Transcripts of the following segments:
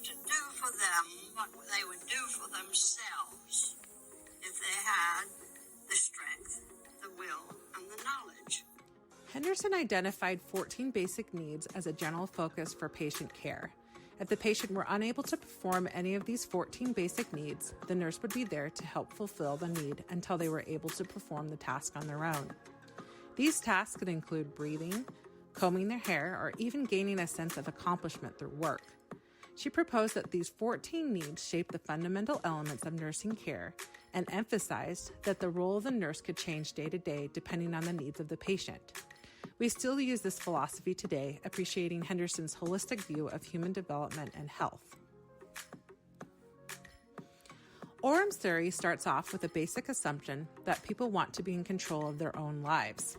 try to do for them what they would do for themselves if they had the strength, the will, and the knowledge. Henderson identified 14 basic needs as a general focus for patient care. If the patient were unable to perform any of these 14 basic needs, the nurse would be there to help fulfill the need until they were able to perform the task on their own. These tasks could include breathing, combing their hair, or even gaining a sense of accomplishment through work. She proposed that these 14 needs shape the fundamental elements of nursing care and emphasized that the role of the nurse could change day to day depending on the needs of the patient. We still use this philosophy today, appreciating Henderson's holistic view of human development and health. Orum's theory starts off with a basic assumption that people want to be in control of their own lives.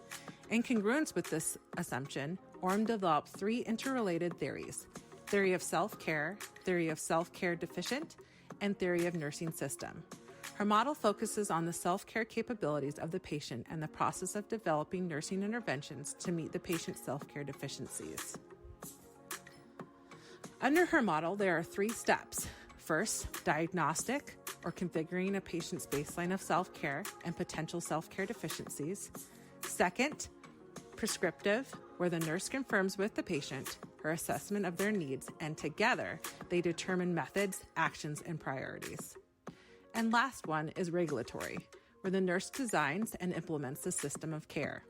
In congruence with this assumption, Orum developed 3 interrelated theories: theory of self-care, theory of self-care deficient, and theory of nursing system. Her model focuses on the self-care capabilities of the patient and the process of developing nursing interventions to meet the patient's self-care deficiencies. Under her model, there are 3 steps. First, diagnostic, or configuring a patient's baseline of self-care and potential self-care deficiencies. Second, prescriptive, where the nurse confirms with the patient her assessment of their needs, and together they determine methods, actions, and priorities. And last one is regulatory, where the nurse designs and implements the system of care.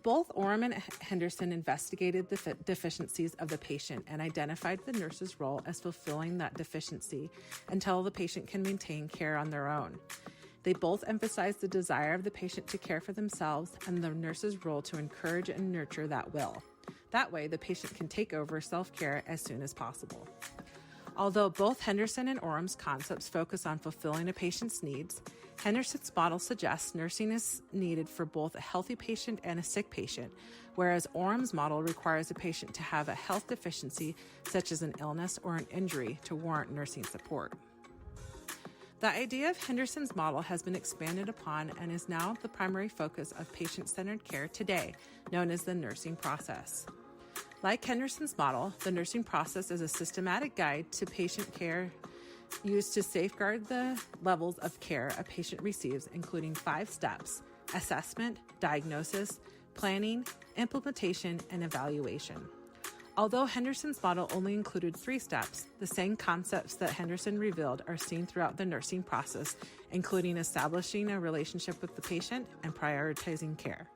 Both Orum and Henderson investigated the deficiencies of the patient and identified the nurse's role as fulfilling that deficiency until the patient can maintain care on their own. They both emphasized the desire of the patient to care for themselves and the nurse's role to encourage and nurture that will. That way, the patient can take over self-care as soon as possible. Although both Henderson and Orum's concepts focus on fulfilling a patient's needs, Henderson's model suggests nursing is needed for both a healthy patient and a sick patient, whereas Orum's model requires a patient to have a health deficiency, such as an illness or an injury, to warrant nursing support. The idea of Henderson's model has been expanded upon and is now the primary focus of patient-centered care today, known as the nursing process. Like Henderson's model, the nursing process is a systematic guide to patient care used to safeguard the levels of care a patient receives, including 5 steps: assessment, diagnosis, planning, implementation, and evaluation. Although Henderson's model only included 3 steps, the same concepts that Henderson revealed are seen throughout the nursing process, including establishing a relationship with the patient and prioritizing care.